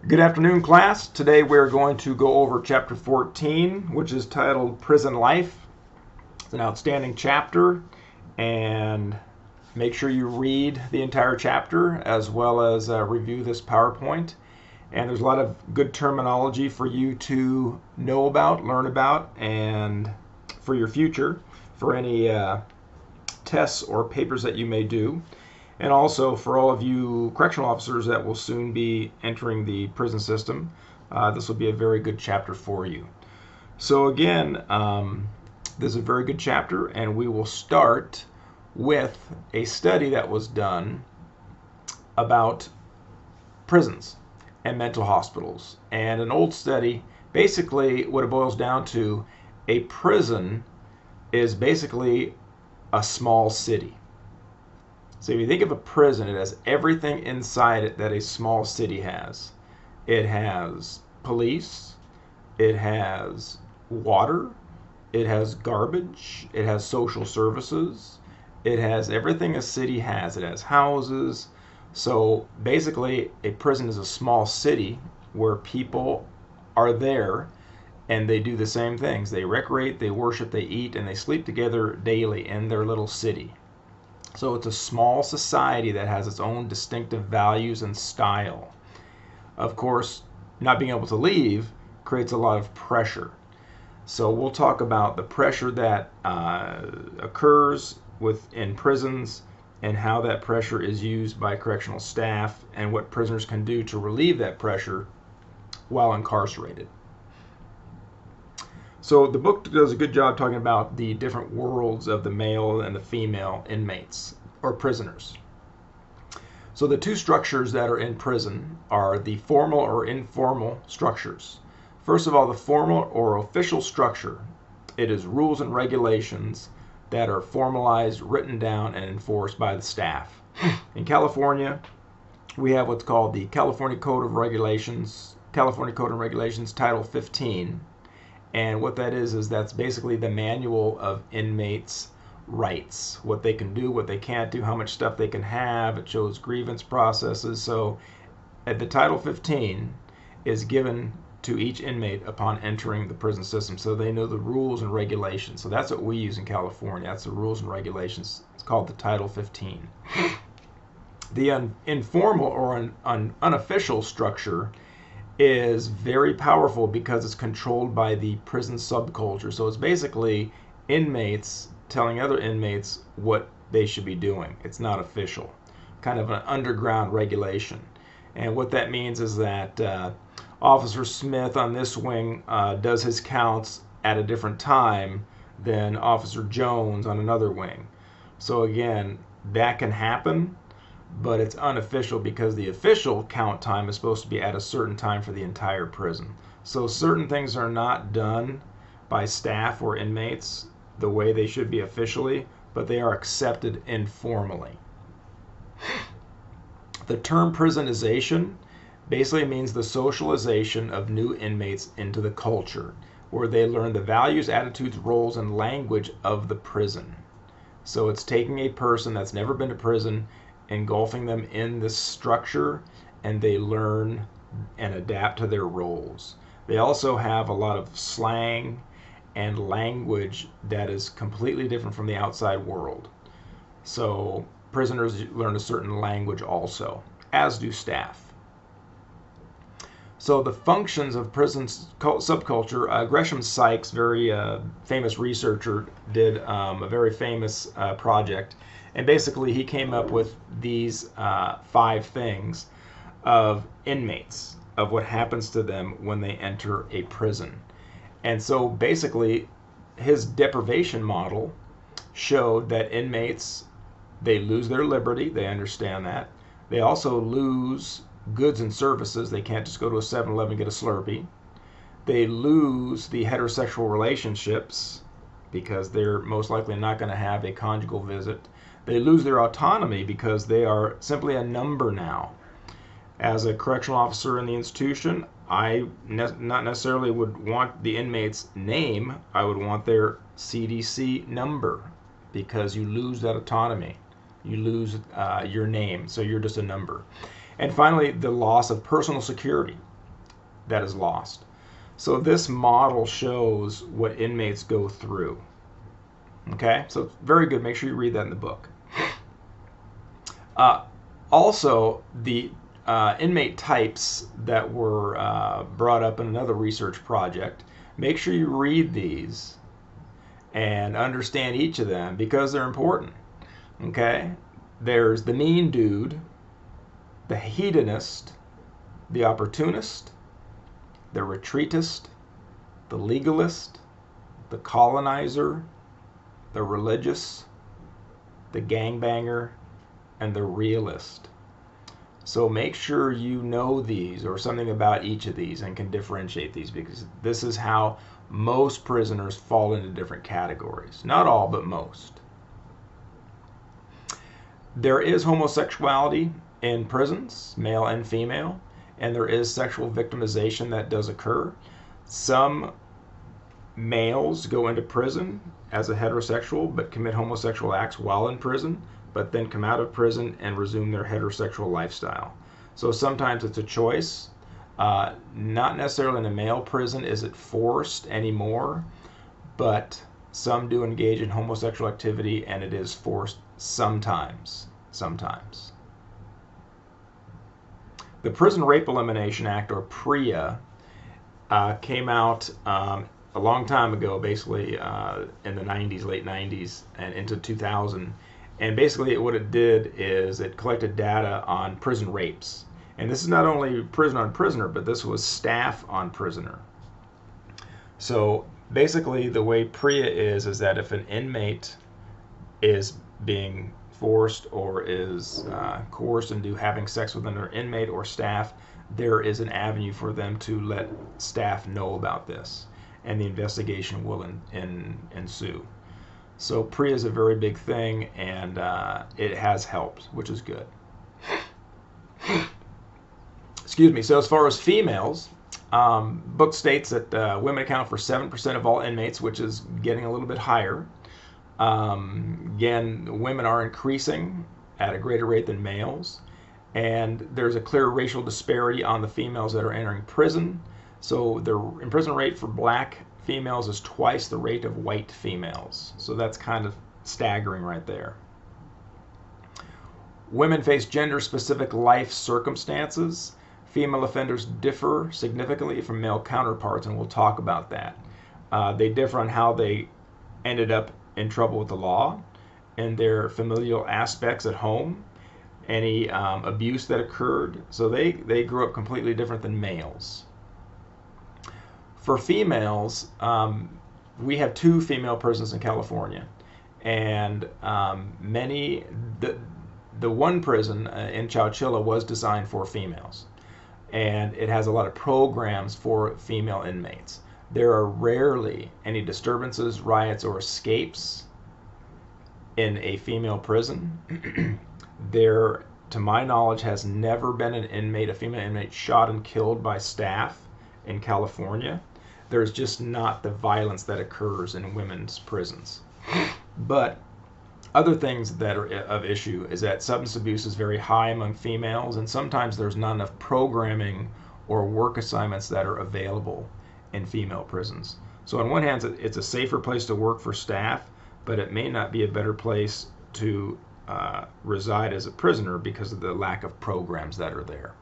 Good afternoon, class. Today we're going to go over chapter 14, which is titled Prison Life. It's an outstanding chapter, and make sure you read the entire chapter as well as review this PowerPoint. And there's a lot of good terminology for you to know about, learn about, and for your future, for any tests or papers that you may do. And also for all of you correctional officers that will soon be entering the prison system, this will be a very good chapter for you. So again, this is a very good chapter, and we will start with a study that was done about prisons and mental hospitals. And an old study, basically what it boils down to, a prison is basically a small city. So if you think of a prison, it has everything inside it that a small city has. It has police, it has water, it has garbage, it has social services, it has everything a city has. It has houses. So basically, a prison is a small city where people are there and they do the same things. They recreate, they worship, they eat, and they sleep together daily in their little city. So it's a small society that has its own distinctive values and style. Of course, not being able to leave creates a lot of pressure. So we'll talk about the pressure that occurs in prisons and how that pressure is used by correctional staff and what prisoners can do to relieve that pressure while incarcerated. So the book does a good job talking about the different worlds of the male and the female inmates or prisoners. So the two structures that are in prison are the formal or informal structures. First of all, the formal or official structure, it is rules and regulations that are formalized, written down, and enforced by the staff. In California, we have what's called the California Code of Regulations, Title 15. And what that is that's basically the manual of inmates' rights, what they can do, what they can't do, how much stuff they can have. It shows grievance processes. So at the Title 15 is given to each inmate upon entering the prison system, so they know the rules and regulations. So that's what we use in California. That's the rules and regulations. It's called the Title 15. The informal or unofficial structure is very powerful because it's controlled by the prison subculture. So it's basically inmates telling other inmates what they should be doing. It's not official, kind of an underground regulation. And what that means is that Officer Smith on this wing does his counts at a different time than Officer Jones on another wing. So again, that can happen, but it's unofficial because the official count time is supposed to be at a certain time for the entire prison. So certain things are not done by staff or inmates the way they should be officially, but they are accepted informally. The term prisonization basically means the socialization of new inmates into the culture, where they learn the values, attitudes, roles, and language of the prison. So it's taking a person that's never been to prison, engulfing them in this structure, and they learn and adapt to their roles. They also have a lot of slang and language that is completely different from the outside world. So prisoners learn a certain language also, as do staff. So the functions of prison subculture, Gresham Sykes, very famous researcher, did a very famous project. And basically, he came up with these 5 things of inmates, of what happens to them when they enter a prison. And so basically, his deprivation model showed that inmates, they lose their liberty, they understand that. They also lose goods and services. They can't just go to a 7-Eleven and get a Slurpee. They lose the heterosexual relationships because they're most likely not going to have a conjugal visit. They lose their autonomy because they are simply a number now. As a correctional officer in the institution, I not necessarily would want the inmate's name. I would want their CDC number, because you lose that autonomy. You lose your name, so you're just a number. And finally, the loss of personal security. that is lost. So this model shows what inmates go through. Okay, so very good. Make sure you read that in the book. Also, the inmate types that were brought up in another research project, make sure you read these and understand each of them because they're important. Okay, there's the mean dude, the hedonist, the opportunist, the retreatist, the legalist, the colonizer, the religious, the gangbanger, and the realist. So make sure you know these or something about each of these and can differentiate these, because this is how most prisoners fall into different categories. Not all, but most. There is homosexuality in prisons, male and female, and there is sexual victimization that does occur. Some males go into prison as a heterosexual but commit homosexual acts while in prison, but then come out of prison and resume their heterosexual lifestyle. So sometimes it's a choice. Not necessarily in a male prison is it forced anymore, but some do engage in homosexual activity and it is forced sometimes. The Prison Rape Elimination Act, or PREA, came out a long time ago, basically in the 90s, late 90s, and into 2000. And basically what it did is it collected data on prison rapes. And this is not only prison on prisoner, but this was staff on prisoner. So basically the way PREA is that if an inmate is being forced or is coerced into having sex with another inmate or staff, there is an avenue for them to let staff know about this, and the investigation will ensue. So PREA is a very big thing, and it has helped, which is good. Excuse me. So as far as females, book states that women account for 7% of all inmates, which is getting a little bit higher. Again, women are increasing at a greater rate than males, and there's a clear racial disparity on the females that are entering prison. So the imprisonment rate for black females is twice the rate of white females. So that's kind of staggering right there. Women face gender-specific life circumstances. Female offenders differ significantly from male counterparts, and we'll talk about that. They differ on how they ended up in trouble with the law, and their familial aspects at home, any abuse that occurred. So they grew up completely different than males. For females, we have 2 female prisons in California, and the one prison in Chowchilla was designed for females, and it has a lot of programs for female inmates. There are rarely any disturbances, riots, or escapes in a female prison. There, to my knowledge, has never been a female inmate shot and killed by staff in California. There's just not the violence that occurs in women's prisons. But other things that are of issue is that substance abuse is very high among females, and sometimes there's not enough programming or work assignments that are available in female prisons. So on one hand, it's a safer place to work for staff, but it may not be a better place to reside as a prisoner because of the lack of programs that are there.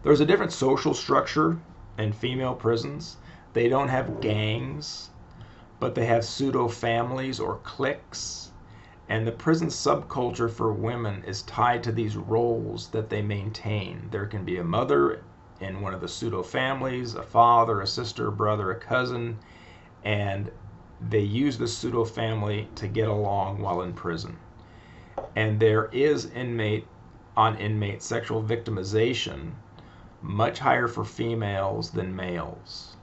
There's a different social structure in female prisons. They don't have gangs, but they have pseudo-families or cliques, and the prison subculture for women is tied to these roles that they maintain. There can be a mother in one of the pseudo-families, a father, a sister, a brother, a cousin, and they use the pseudo-family to get along while in prison. And there is inmate sexual victimization, much higher for females than males.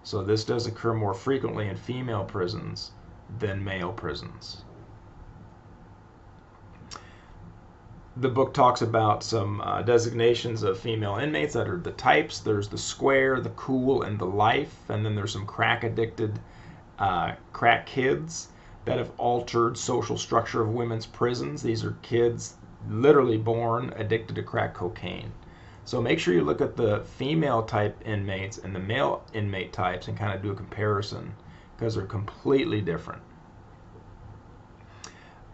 So this does occur more frequently in female prisons than male prisons. The book talks about some designations of female inmates that are the types. There's the square, the cool, and the life. And then there's some crack-addicted crack kids that have altered social structure of women's prisons. These are kids literally born addicted to crack cocaine. So make sure you look at the female type inmates and the male inmate types and kind of do a comparison, because they're completely different.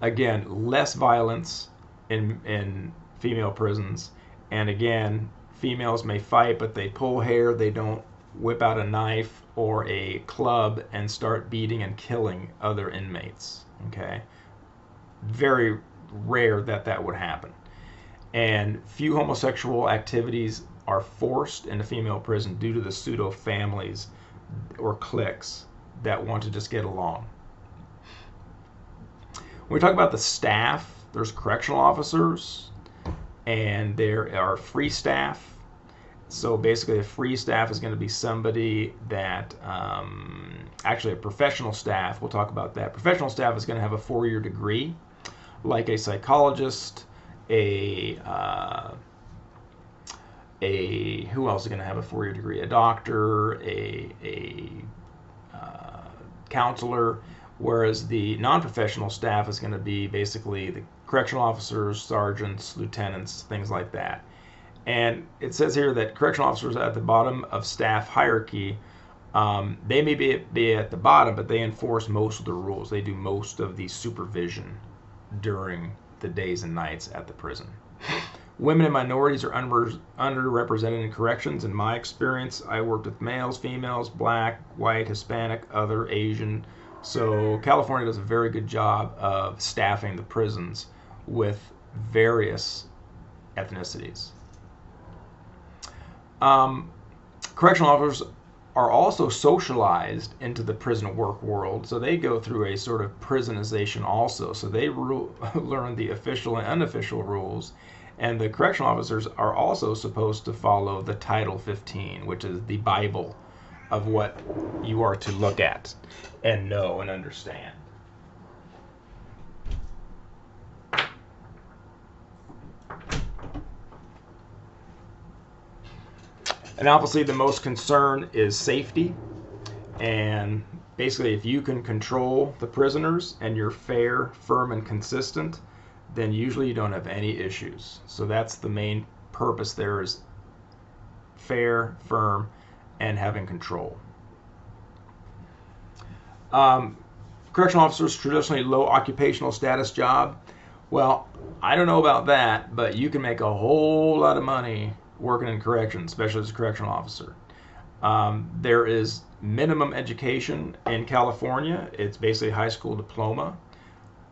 Again, less violence in female prisons, and again, females may fight, but they pull hair, they don't whip out a knife or a club and start beating and killing other inmates. Okay, very rare that would happen. And few homosexual activities are forced in a female prison due to the pseudo families or cliques that want to just get along. When we talk about the staff, there's correctional officers and there are free staff. So basically, a free staff is going to be somebody that, actually a professional staff, we'll talk about that. Professional staff is going to have a 4-year degree, like a psychologist, who else is going to have a 4-year degree? A doctor, a counselor, whereas the non-professional staff is going to be basically the correctional officers, sergeants, lieutenants, things like that. And it says here that correctional officers at the bottom of staff hierarchy, they may be at the bottom, but they enforce most of the rules. They do most of the supervision during the days and nights at the prison. Women and minorities are underrepresented in corrections. In my experience, I worked with males, females, black, white, Hispanic, other, Asian. So California does a very good job of staffing the prisons with various ethnicities. Correctional officers are also socialized into the prison work world, so they go through a sort of prisonization also. So they learn the official and unofficial rules, and the correctional officers are also supposed to follow the Title 15, which is the Bible of what you are to look at and know and understand. And obviously the most concern is safety, and basically if you can control the prisoners and you're fair, firm, and consistent, then usually you don't have any issues. So that's the main purpose there, is fair, firm, and having control. Correctional officers, traditionally low occupational status job. Well, I don't know about that, but you can make a whole lot of money working in corrections, especially as a correctional officer. There is minimum education in California. It's basically a high school diploma.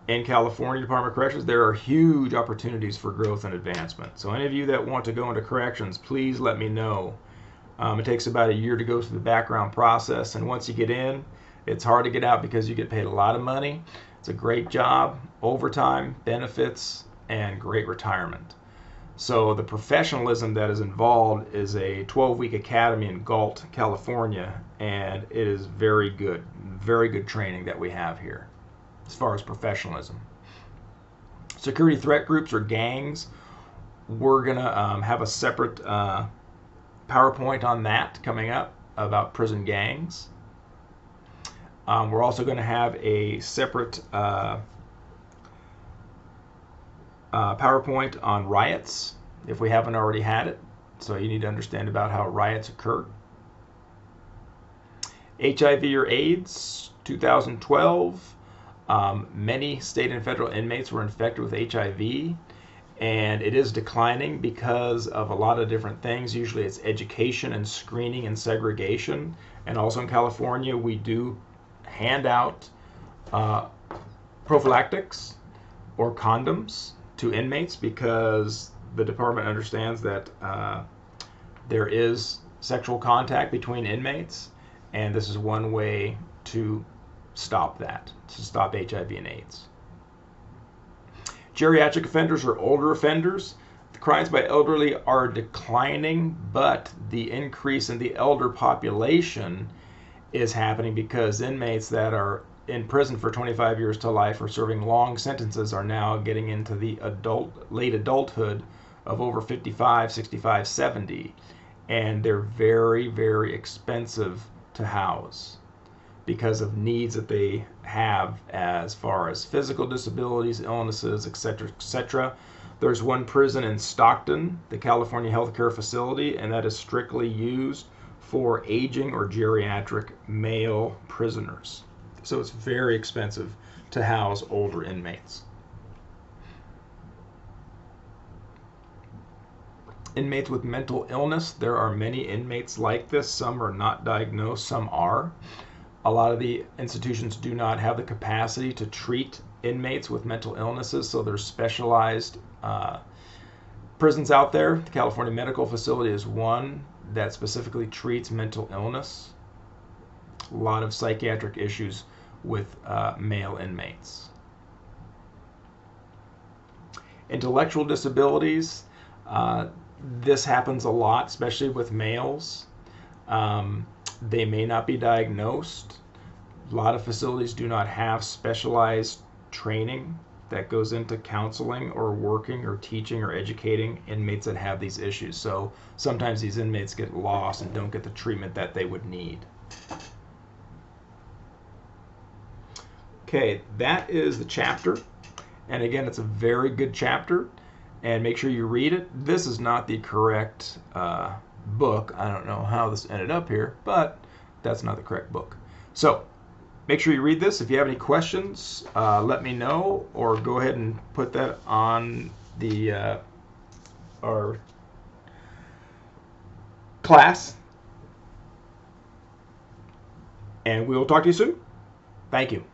In California Department of Corrections, there are huge opportunities for growth and advancement. So any of you that want to go into corrections, please let me know. It takes about a year to go through the background process, and once you get in, it's hard to get out because you get paid a lot of money. It's a great job, overtime, benefits, and great retirement. So the professionalism that is involved is a 12-week academy in Galt, California, and it is very good training that we have here as far as professionalism. Security threat groups or gangs, we're going to have a separate PowerPoint on that coming up about prison gangs. We're also going to have a separate PowerPoint on riots, if we haven't already had it. So you need to understand about how riots occur. HIV or AIDS, 2012. Many state and federal inmates were infected with HIV, and it is declining because of a lot of different things. Usually it's education and screening and segregation. And also in California, we do hand out prophylactics or condoms to inmates because the department understands that there is sexual contact between inmates, and this is one way to stop that, to stop HIV and AIDS. Geriatric offenders or older offenders. The crimes by elderly are declining, but the increase in the elder population is happening because inmates that are in prison for 25 years to life or serving long sentences are now getting into the late adulthood of over 55, 65, 70, and they're very, very expensive to house because of needs that they have as far as physical disabilities, illnesses, etc., etc. There's one prison in Stockton, the California Healthcare Facility, and that is strictly used for aging or geriatric male prisoners. So it's very expensive to house older inmates. Inmates with mental illness, there are many inmates like this. Some are not diagnosed, some are. A lot of the institutions do not have the capacity to treat inmates with mental illnesses, so there's specialized prisons out there. The California Medical Facility is one that specifically treats mental illness. A lot of psychiatric issues with male inmates. Intellectual disabilities, this happens a lot, especially with males. They may not be diagnosed. A lot of facilities do not have specialized training that goes into counseling or working or teaching or educating inmates that have these issues. So sometimes these inmates get lost and don't get the treatment that they would need. Okay, that is the chapter. And again, it's a very good chapter. And make sure you read it. This is not the correct book. I don't know how this ended up here, but that's not the correct book. So make sure you read this. If you have any questions, let me know, or go ahead and put that on the our class. And we will talk to you soon. Thank you.